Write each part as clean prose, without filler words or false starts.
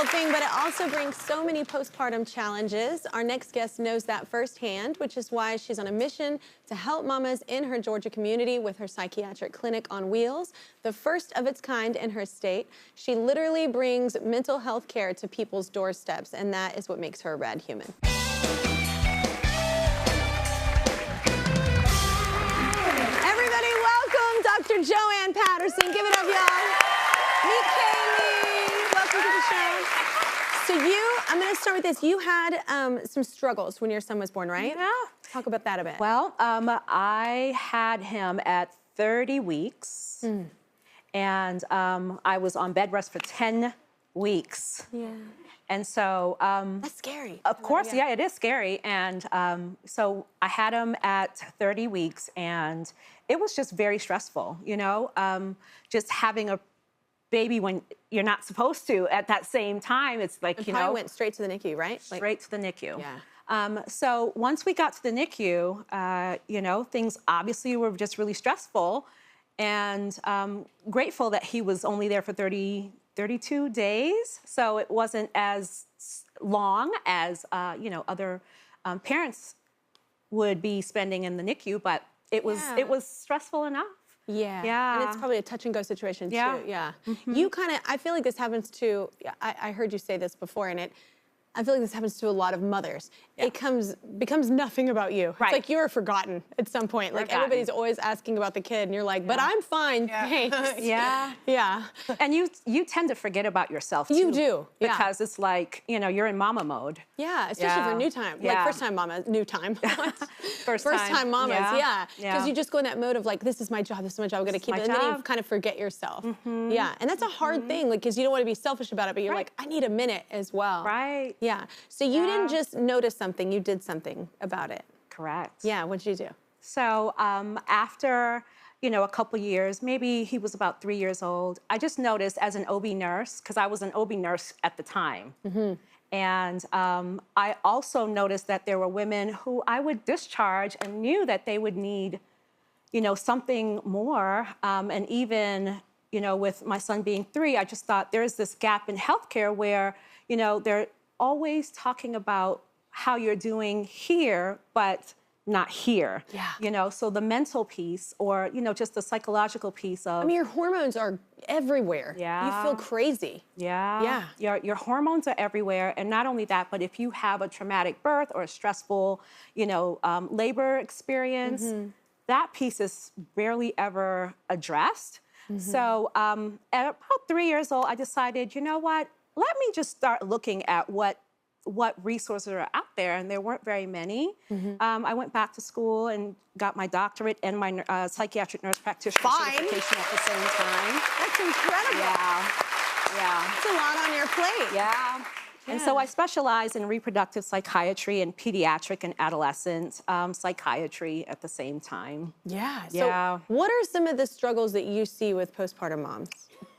thing, but it also brings so many postpartum challenges. Our next guest knows that firsthand, which is why she's on a mission to help mamas in her Georgia community with her psychiatric clinic on wheels, the first of its kind in her state. She literally brings mental health care to people's doorsteps, and that is what makes her a rad human. Everybody, welcome Dr. Joanne Patterson. Give it up, y'all. Meet Kelly. Welcome to the show. So I'm going to start with this. You had some struggles when your son was born, right? Yeah. Talk about that a bit. Well, I had him at 30 weeks, and I was on bed rest for 10 weeks. Yeah. And so... that's scary. Of course, yeah, it is scary. And so I had him at 30 weeks, and it was just very stressful, you know? Just having a baby when you're not supposed to at that same time. It's like, you know, went straight to the NICU, right? Straight to the NICU. Yeah. So once we got to the NICU, you know, things obviously were just really stressful, and grateful that he was only there for 32 days. So it wasn't as long as, you know, other parents would be spending in the NICU, but it was stressful enough. Yeah. Yeah. And it's probably a touch and go situation too. Yeah. Mm-hmm. You kind of, I feel like this happens to, I heard you say this before, and I feel like this happens to a lot of mothers. Yeah. It becomes nothing about you. Right. It's like you're forgotten at some point. Like everybody's always asking about the kid, and you're like, but I'm fine, thanks. Yeah. Yeah. And you tend to forget about yourself too. You do. Because it's like, you know, you're in mama mode. Yeah, especially for new time. Like first time mama, new time. First time mamas, yeah. Because you just go in that mode of like, this is my job, I'm gonna keep it. And then you kind of forget yourself. Yeah, and that's a hard thing, like, because you don't want to be selfish about it, but you're like, I need a minute as well. Right. Yeah, so you didn't just notice something, you did something about it. Correct. Yeah, what'd you do? So after, you know, a couple years, maybe he was about 3 years old, I just noticed as an OB nurse, because I was an OB nurse at the time, and I also noticed that there were women who I would discharge and knew that they would need, you know, something more, and even, you know, with my son being 3, I just thought there's this gap in healthcare where, you know, they're always talking about how you're doing here, but not here. Yeah. You know, so the mental piece, or, you know, just the psychological piece of... I mean, your hormones are everywhere. Yeah. You feel crazy. Yeah. Yeah. Your hormones are everywhere. And not only that, but if you have a traumatic birth or a stressful, you know, labor experience, that piece is barely ever addressed. So at about 3 years old, I decided, you know what? Let me just start looking at what resources are out there, and there weren't very many. I went back to school and got my doctorate and my psychiatric nurse practitioner certification at the same time. That's incredible. Yeah. It's a lot on your plate. Yeah. And so I specialize in reproductive psychiatry and pediatric and adolescent psychiatry at the same time. Yeah. So what are some of the struggles that you see with postpartum moms?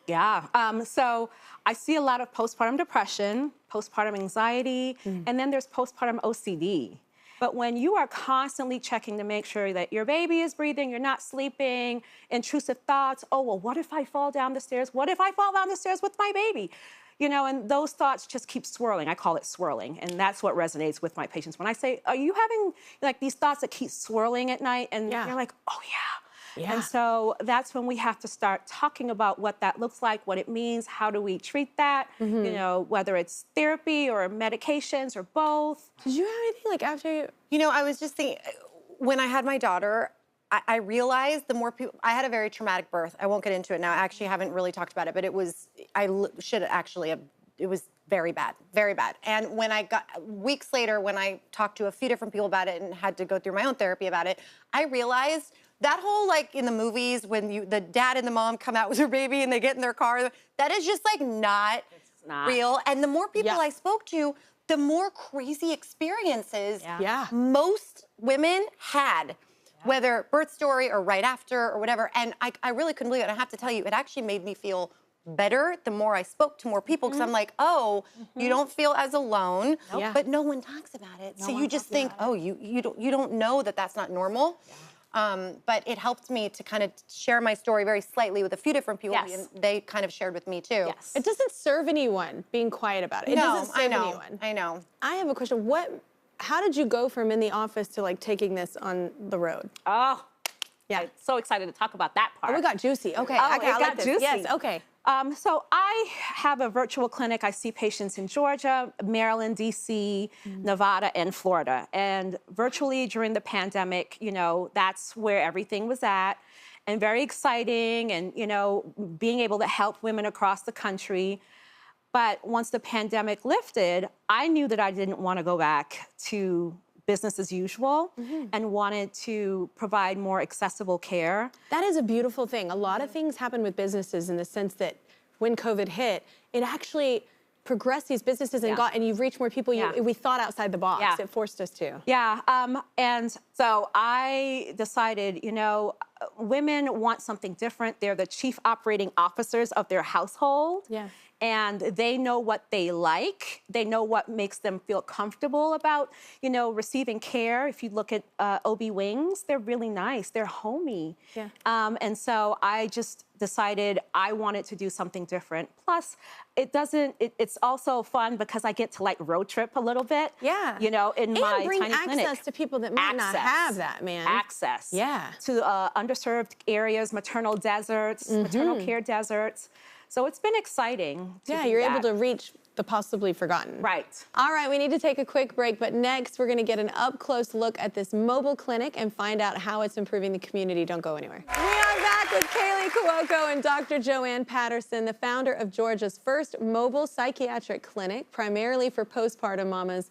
Yeah, so I see a lot of postpartum depression, postpartum anxiety, and then there's postpartum OCD. But when you are constantly checking to make sure that your baby is breathing, you're not sleeping, intrusive thoughts, oh, well, what if I fall down the stairs? What if I fall down the stairs with my baby? You know, and those thoughts just keep swirling. I call it swirling, and that's what resonates with my patients. When I say, are you having like these thoughts that keep swirling at night? And you're like, oh, yeah. And so that's when we have to start talking about what that looks like, what it means, how do we treat that, you know, whether it's therapy or medications or both. Did you have anything like after you? You know, I was just thinking, when I had my daughter, I realized the more people, I had a very traumatic birth. I won't get into it now. I actually haven't really talked about it, but it was, it was very bad, very bad. And when I got, weeks later, when I talked to a few different people about it and had to go through my own therapy about it, I realized that whole, like, in the movies, when the dad and the mom come out with their baby and they get in their car, that is just, like, not real. And the more people I spoke to, the more crazy experiences most women had, whether birth story or right after or whatever. And I really couldn't believe it. And I have to tell you, it actually made me feel better the more I spoke to more people, because I'm like, oh, you don't feel as alone, but no one talks about it. So you just think, oh, you don't know that that's not normal. but it helped me to kind of share my story very slightly with a few different people. Yes. And they kind of shared with me too. Yes. It doesn't serve anyone being quiet about it. It doesn't serve anyone. I know. I have a question. How did you go from in the office to like taking this on the road? Oh, Yeah. I'm so excited to talk about that part. Oh, we got juicy. Okay. Oh, Okay, it I got like this. juicy. Yes. Okay. So I have a virtual clinic. I see patients in Georgia, Maryland, DC, Nevada, and Florida. And virtually during the pandemic, that's where everything was at. And very exciting and, being able to help women across the country. But once the pandemic lifted, I knew that I didn't want to go back to business as usual and wanted to provide more accessible care. That is a beautiful thing. A lot of things happen with businesses in the sense that when COVID hit, it actually progressed these businesses and you've reached more people. We thought outside the box. Yeah. It forced us to. Yeah, and so I decided, women want something different. They're the chief operating officers of their household. Yeah. And they know what they like. They know what makes them feel comfortable about, receiving care. If you look at OB wings, they're really nice. They're homey. Yeah. And so I just decided I wanted to do something different. Plus, it's also fun because I get to like road trip a little bit. Yeah. In my bring tiny access clinic. to people that might not have that, man. Access. Yeah. To underserved areas, maternal care deserts. So it's been exciting. You're able to reach the possibly forgotten. Right. All right, we need to take a quick break, but next we're going to get an up-close look at this mobile clinic and find out how it's improving the community. Don't go anywhere. We are back with Kelly Clarkson and Dr. Joanne Patterson, the founder of Georgia's first mobile psychiatric clinic, primarily for postpartum mamas.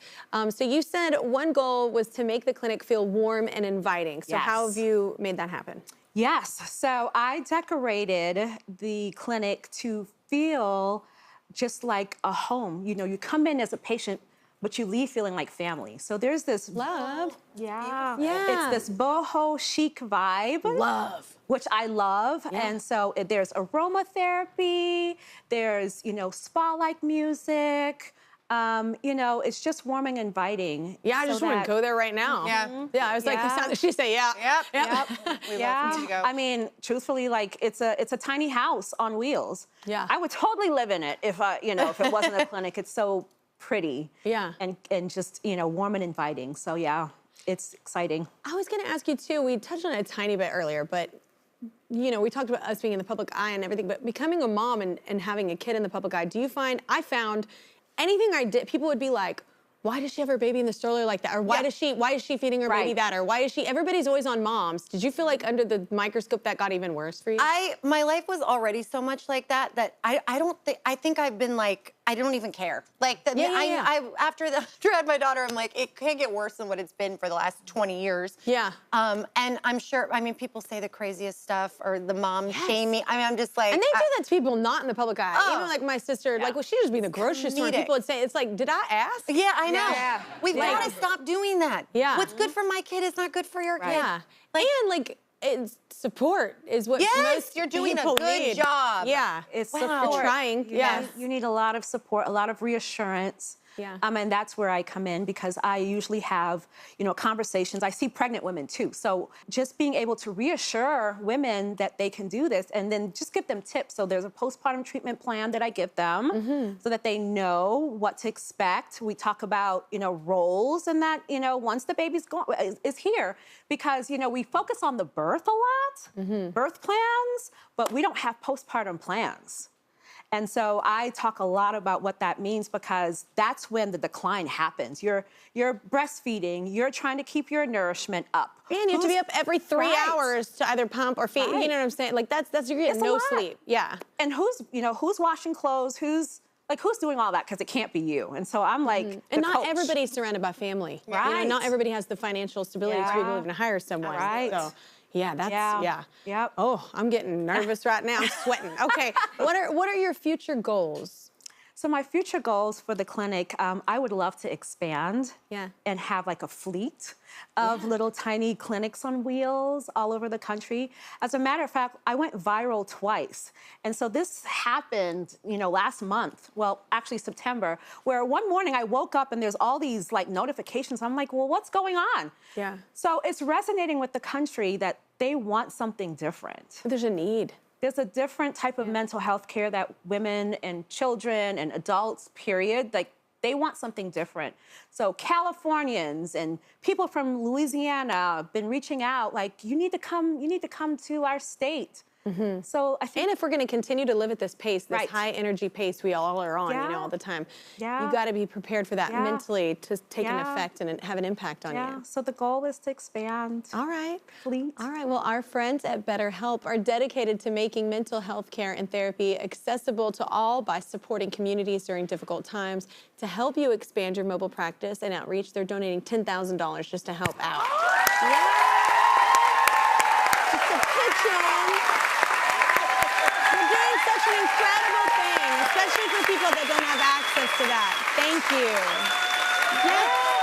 So you said one goal was to make the clinic feel warm and inviting. So how have you made that happen? Yes. So I decorated the clinic to feel just like a home. You come in as a patient, but you leave feeling like family. So there's this Love. Yeah. Yeah. It's this boho chic vibe. Love. Which I love. Yeah. And so there's aromatherapy, there's, spa-like music. It's just warm and inviting. Yeah, I just want to go there right now. Yeah. Yeah, I was like, she said, yeah. Yep. We love to go. I mean, truthfully, like it's a tiny house on wheels. Yeah. I would totally live in it if if it wasn't a clinic. It's so pretty. Yeah. And just, warm and inviting. So yeah, it's exciting. I was going to ask you too, we touched on it a tiny bit earlier, but we talked about us being in the public eye and everything, but becoming a mom and having a kid in the public eye, I found anything I did, people would be like, why does she have her baby in the stroller like that? Or why is she feeding her baby that? Or everybody's always on moms. Did you feel like under the microscope that got even worse for you? My life was already so much like that I think I've been like, I don't even care. Like, after I had my daughter, I'm like, it can't get worse than what it's been for the last 20 years. Yeah. And I'm sure, people say the craziest stuff or the mom shaming. I'm just like. And they do that to people not in the public eye. Even like my sister, she'd just be in the grocery store and people would say, it's like, did I ask? Yeah, I know. Yeah. We've got to stop doing that. Yeah. What's good for my kid is not good for your kid. Yeah. It's support is what most you're doing a people good need. job. Yeah. It's Wow. support. You're trying. Yeah. You need a lot of support, a lot of reassurance. Yeah. And that's where I come in because I usually have, conversations. I see pregnant women too. So just being able to reassure women that they can do this and then just give them tips. So there's a postpartum treatment plan that I give them so that they know what to expect. We talk about, roles and that, once the baby's is here because, we focus on the birth a lot, birth plans, but we don't have postpartum plans. And so I talk a lot about what that means because that's when the decline happens. You're breastfeeding, you're trying to keep your nourishment up. And you have to be up every 3 hours to either pump or feed. Right. You know what I'm saying? Like you're getting no sleep. Yeah. And who's washing clothes? Who's doing all that? Because it can't be you. And so I'm like, And not coach. everybody's surrounded by family. Right. Not everybody has the financial stability to be able to even hire someone. Right. So, yeah. Yep. Oh, I'm getting nervous right now. I'm sweating. Okay. What are your future goals? So my future goals for the clinic, I would love to expand and have like a fleet of little tiny clinics on wheels all over the country. As a matter of fact, I went viral twice. And so this happened, last month, well, actually September, where one morning I woke up and there's all these like notifications. I'm like, well, what's going on? Yeah. So it's resonating with the country that they want something different. There's a need. There's a different type of mental health care that women and children and adults, period, like they want something different. So Californians and people from Louisiana have been reaching out like, you need to come to our state. So I think, and if we're going to continue to live at this pace, this high energy pace we all are on, all the time, you got to be prepared for that mentally to take an effect and have an impact on you. So the goal is to expand. All right. Fleet. All right. Well, our friends at BetterHelp are dedicated to making mental health care and therapy accessible to all by supporting communities during difficult times. To help you expand your mobile practice and outreach, they're donating $10,000 just to help out. Just to pitch in. Such an incredible thing, especially for people that don't have access to that. Thank you. Yes.